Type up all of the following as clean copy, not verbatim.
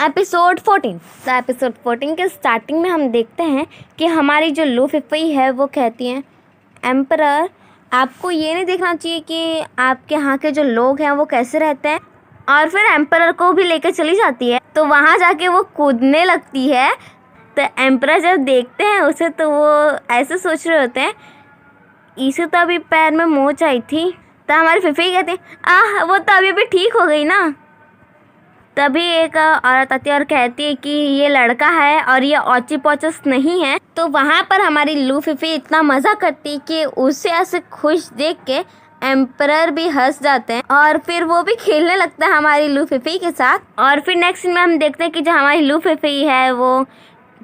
Episode 14। तो episode 14 के starting में हम देखते हैं कि हमारी जो लूफी है वो कहती हैं, एम्परर आपको ये नहीं देखना चाहिए कि आपके यहाँ के जो लोग हैं वो कैसे रहते हैं। और फिर एम्परर को भी लेकर चली जाती है, तो वहाँ जाके वो कूदने लगती है। तो एम्परर जब देखते हैं उसे तो वो ऐसे सोच रहे होते हैं, इसे तो अभी पैर में मोच आई थी। तो हमारी फिफी कहती है, वो तो अभी ठीक हो गई ना। तभी एक औरत आती है और कहती है कि ये लड़का है और ये ओचीपोचस नहीं है। तो वहाँ पर हमारी लूफी इतना मज़ा करती है कि उसे ऐसे खुश देख के एम्परर भी हंस जाते हैं और फिर वो भी खेलने लगता है हमारी लूफी के साथ। और फिर नेक्स्ट सीन में हम देखते हैं कि जो हमारी लूफी है वो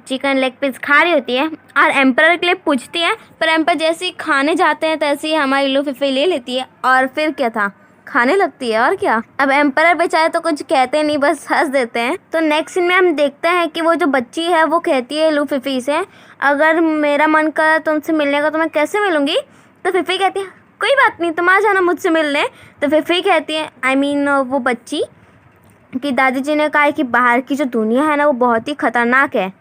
चिकन लेग पीस खा रही होती है और एम्परर के लिए पूछती है, पर एम्पर जैसे ही खाने जाते हैं तैसे ही हमारी लूफी ले लेती है और फिर क्या था, खाने लगती है। और क्या, अब एम्परर बेचारे तो कुछ कहते नहीं, बस हंस देते हैं। तो नेक्स्ट सीन में हम देखते हैं कि वो जो बच्ची है वो कहती है लूफी से, अगर मेरा मन कर तुमसे मिलने का तो मैं कैसे मिलूंगी। तो फिफी कहती है, कोई बात नहीं, तुम आ जाना मुझसे मिलने। तो फिफी कहती है वो बच्ची कि दादी जी ने कहा है कि बाहर की जो दुनिया है ना वो बहुत ही खतरनाक है,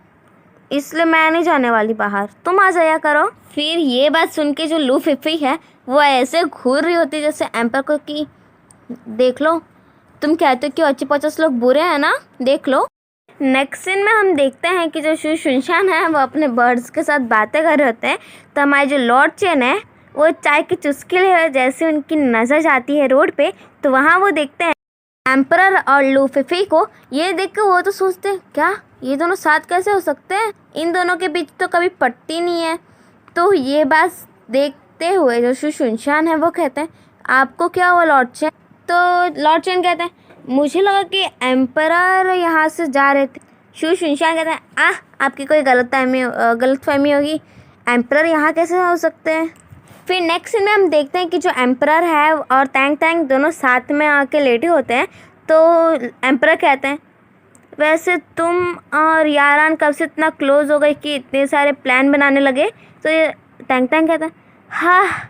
इसलिए मैं नहीं जाने वाली बाहर, तुम आ जाया करो। फिर ये बात सुन के जो लूफी है वो ऐसे घूर रही होती है जैसे एम्पर को कि देख लो, तुम कहते हो कि ओचीपोचस लोग बुरे हैं ना, देख लो। नेक्स्ट सीन में हम देखते हैं कि जो शुनशान है वो अपने बर्ड्स के साथ बातें कर रहे होते हैं। तो हमारे जो लॉर्ड चेन है वो चाय की चुस्की ले रहे, जैसे उनकी नज़र जाती है रोड पे तो वहाँ वो देखते हैं एम्परर और लूफी को। ये देख के वो तो सोचते हैं, क्या ये दोनों साथ कैसे हो सकते हैं, इन दोनों के बीच तो कभी पट्टी नहीं है। तो ये बात देखते हुए जो शुनशान है वो कहते हैं, आपको क्या हुआ लॉर्ड चेन। तो लॉर्ड चेन कहते हैं, मुझे लगा कि एम्परर यहाँ से जा रहे थे। शुनशान कहते हैं, आपकी कोई गलतफहमी होगी, एम्परर यहाँ कैसे हो सकते हैं। फिर नेक्स्ट सीन में हम देखते हैं कि जो एम्परर है और तैंग दोनों साथ में आके लेटे होते हैं। तो एम्परर कहते हैं, वैसे तुम और यारान कब से इतना क्लोज हो गए कि इतने सारे प्लान बनाने लगे। तो ये तैंग कहता है, हाँ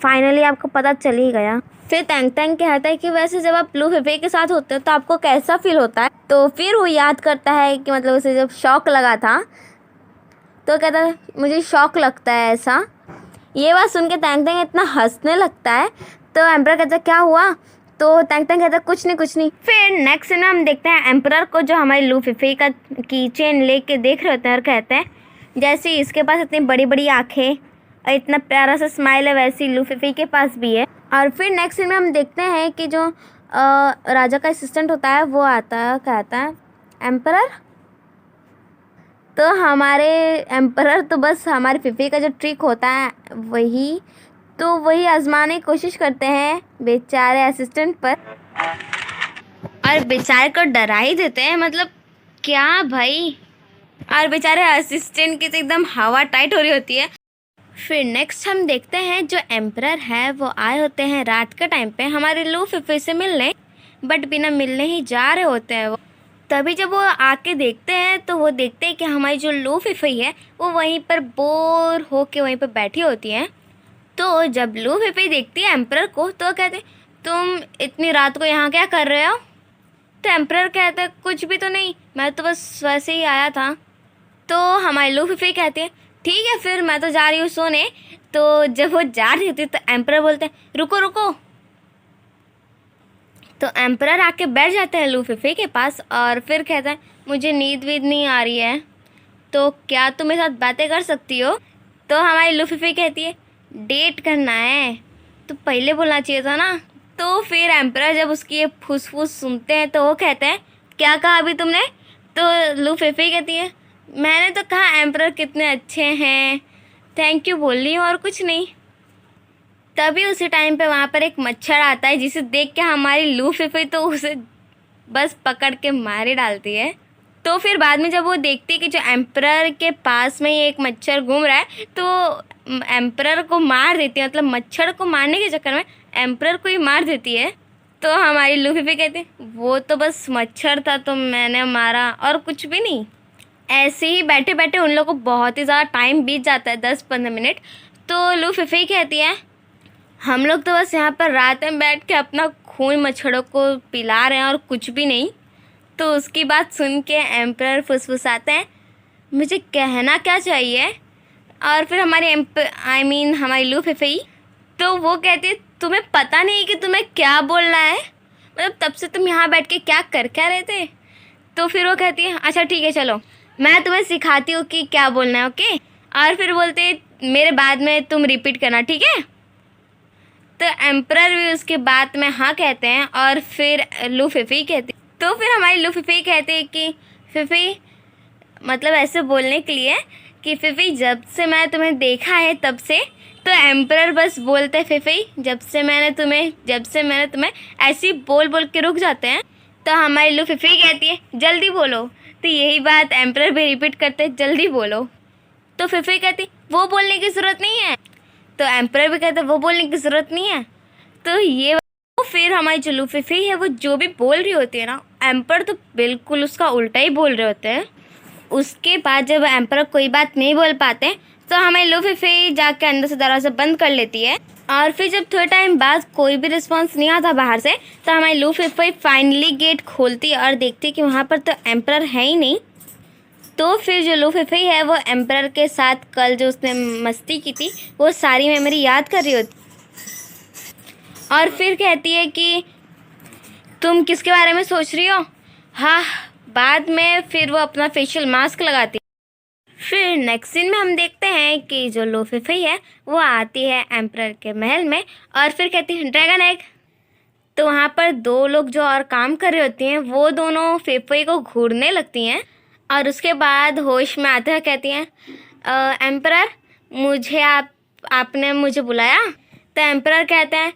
फाइनली आपको पता चल ही गया। फिर तैंग कहता है कि वैसे जब आप लूफी के साथ होते हो तो आपको कैसा फील होता है। तो फिर वो याद करता है कि मतलब उसे जब शौक लगा था, तो कहता है मुझे शौक लगता है ऐसा। ये बात सुन के तैंग इतना हंसने लगता है। तो एम्परर कहता है, क्या हुआ। तो तैंग कहता है, कुछ नहीं। फिर नेक्स्ट सीन में हम देखते हैं एम्परर को जो हमारी लूफी का की चेन लेके देख रहे होते हैं और कहते हैं, जैसे इसके पास इतनी बड़ी बड़ी आँखें और इतना प्यारा सा स्माइल है वैसी लूफी के पास भी है। और फिर नेक्स्ट सीन में हम देखते हैं कि जो राजा का असिस्टेंट होता है वो आता है, कहता है एम्परर। तो हमारे एम्परर तो बस हमारी फिफी का जो ट्रिक होता है वही आजमाने की कोशिश करते हैं बेचारे असिस्टेंट पर, और बेचारे को डरा ही देते हैं। मतलब क्या भाई, और बेचारे असिस्टेंट की तो एकदम हवा टाइट हो रही होती है। फिर नेक्स्ट हम देखते हैं जो एम्परर है वो आए होते हैं रात के टाइम पे हमारे लूफी से मिलने, बट बिना मिलने ही जा रहे होते हैं वो। तभी जब वो आके देखते हैं तो वो देखते हैं कि हमारी जो लूफी है वो वहीं पर बोर होके वहीं पर बैठी होती है। तो जब लूफी देखती है एम्परर को तो कहते, तुम इतनी रात को यहाँ क्या कर रहे हो। तो एम्परर कहता है, कुछ भी तो नहीं, मैं तो बस वैसे ही आया था। तो हमारी लूफी कहती है, ठीक है फिर मैं तो जा रही हूँ सोने। तो जब वो जा रही होती तो एम्परर बोलते हैं, रुको। तो एम्परर आके बैठ जाते हैं लूफी के पास और फिर कहता है, मुझे नींद वीद नहीं आ रही है, तो क्या तुम मेरे साथ बातें कर सकती हो। तो हमारी लूफी कहती है, डेट करना है तो पहले बोलना चाहिए था ना। तो फिर एम्परर जब उसकी ये फुसफुस सुनते हैं तो वो कहते हैं, क्या कहा अभी तुमने। तो लूफी कहती है, मैंने तो कहा एम्परर कितने अच्छे हैं, थैंक यू बोल रही हूँ और कुछ नहीं। तभी उसी टाइम पे वहाँ पर एक मच्छर आता है जिसे देख के हमारी लूफी तो उसे बस पकड़ के मारे डालती है। तो फिर बाद में जब वो देखती है कि जो एम्परर के पास में ही एक मच्छर घूम रहा है तो एम्परर को मार देती है, मतलब मच्छर को मारने के चक्कर में एम्परर को ही मार देती है। तो हमारी लूफी कहती है, वो तो बस मच्छर था तो मैंने मारा और कुछ भी नहीं। ऐसे ही बैठे बैठे उन लोगों को बहुत ही ज़्यादा टाइम बीत जाता है, 10-15 मिनट। तो लूफी कहती है, हम लोग तो बस यहाँ पर रात में बैठ के अपना खून मच्छरों को पिला रहे हैं और कुछ भी नहीं। तो उसकी बात सुन के एम्परर फुसफुसाते हैं, मुझे कहना क्या चाहिए। और फिर हमारी हमारी लू फीफी, तो वो कहती है तुम्हें पता नहीं कि तुम्हें क्या बोलना है, मतलब तब से तुम यहाँ बैठ के क्या कर क्या रहे थे। तो फिर वो कहती है अच्छा ठीक है चलो मैं तुम्हें सिखाती हूँ कि क्या बोलना है, ओके। और फिर बोलते हैं मेरे बाद में तुम रिपीट करना, ठीक है। तो एम्परर भी उसके बाद में हाँ कहते हैं। और फिर लू फीफी कहती, तो फिर हमारी लू फीफी कहते हैं कि फीफी, मतलब ऐसे बोलने के लिए कि फीफी जब से मैं तुम्हें देखा है तब से। तो एम्परर बस बोलते हैं फीफी जब से मैंने तुम्हें ऐसे ही बोल बोल के रुक जाते हैं। तो हमारी लू फीफी कहती है जल्दी बोलो। तो यही बात एम्परर भी रिपीट करते हैं जल्दी बोलो। तो फीफी कहती वो बोलने की ज़रूरत नहीं है। तो एम्परर भी कहते वो बोलने की ज़रूरत नहीं है। तो ये फिर हमारी जो लू फीफी है वो जो भी बोल रही होती है ना, एम्परर तो बिल्कुल उसका उल्टा ही बोल रहे होते हैं। उसके बाद जब एम्परर कोई बात नहीं बोल पाते तो हमारी लू फीफी जाके अंदर से दरवाज़ा बंद कर लेती है। और फिर जब थोड़े टाइम बाद कोई भी रिस्पांस नहीं आता बाहर से, तो हमारी लू फीफी फाइनली गेट खोलती है और देखती है कि वहाँ पर तो एम्परर है ही नहीं। तो फिर जो लू फीफी है वो एम्परर के साथ कल जो उसने मस्ती की थी वो सारी मेमोरी याद कर रही होती और फिर कहती है कि तुम किसके बारे में सोच रही हो। हाँ, बाद में फिर वो अपना फेशियल मास्क लगाती। फिर नेक्स्ट सीन में हम देखते हैं कि जो लू फीफी है वो आती है एम्परर के महल में और फिर कहती है ड्रैगन एग। तो वहाँ पर दो लोग जो और काम कर रही होती हैं वो दोनों फीफी को घूरने लगती हैं और उसके बाद होश में आते हुए कहती हैं एम्परर मुझे आपने मुझे बुलाया। तो एम्परर कहते हैं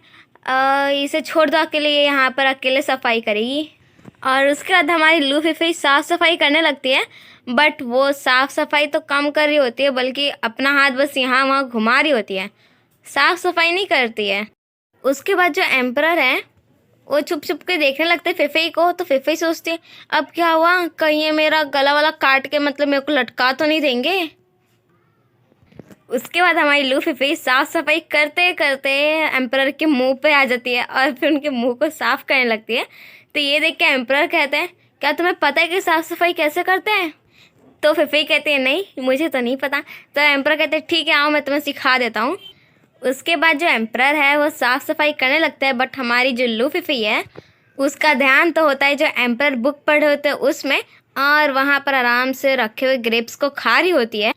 इसे छोड़ दो अकेले, ये यहाँ पर अकेले सफाई करेगी। और उसके बाद हमारी लू फीफी साफ़ सफाई करने लगती है, बट वो साफ़ सफाई तो कम कर रही होती है बल्कि अपना हाथ बस यहाँ वहाँ घुमा रही होती है, साफ़ सफाई नहीं करती है। उसके बाद जो एम्परर है वो छुप छुप के देखने लगते फीफी को। तो फीफी सोचती है अब क्या हुआ, कहीं ये मेरा गला वाला काट के मतलब मेरे को लटका तो नहीं देंगे। उसके बाद हमारी लू फीफी साफ़ सफाई करते करते एम्परर के मुंह पे आ जाती है और फिर उनके मुंह को साफ़ करने लगती है। तो ये देख के एम्परर कहते हैं क्या तुम्हें पता है कि साफ़ सफाई कैसे करते हैं। तो फीफी कहती है नहीं मुझे तो नहीं पता। तो एम्परर कहते हैं ठीक है आओ मैं तुम्हें सिखा देता हूँ। उसके बाद जो एम्परर है वो साफ़ सफाई करने लगता है, बट हमारी जो लू फीफी है उसका ध्यान तो होता है जो एम्परर बुक पढ़े होते हैं उसमें, और वहाँ पर आराम से रखे हुए ग्रेप्स को खा रही होती है।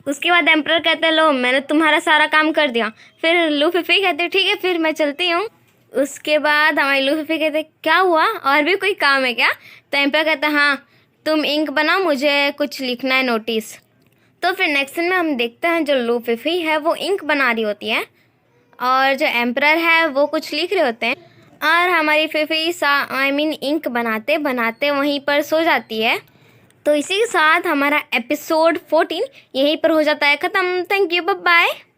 उसके बाद एम्परर कहते हैं लो मैंने तुम्हारा सारा काम कर दिया। फिर लू फीफी कहते हैं ठीक है फिर मैं चलती हूँ। उसके बाद हमारी लू फीफी कहते हैं क्या हुआ और भी कोई काम है क्या। तो एम्परर कहता है हाँ तुम इंक बनाओ मुझे कुछ लिखना है नोटिस। तो फिर नेक्स्ट सीन में हम देखते हैं जो लू फीफी है वो इंक बना रही होती है और जो एम्परर है वो कुछ लिख रहे होते हैं और हमारी फीफी इंक बनाते बनाते वहीं पर सो जाती है। तो इसी के साथ हमारा एपिसोड 14 यहीं पर हो जाता है ख़त्म। Thank you, bye bye.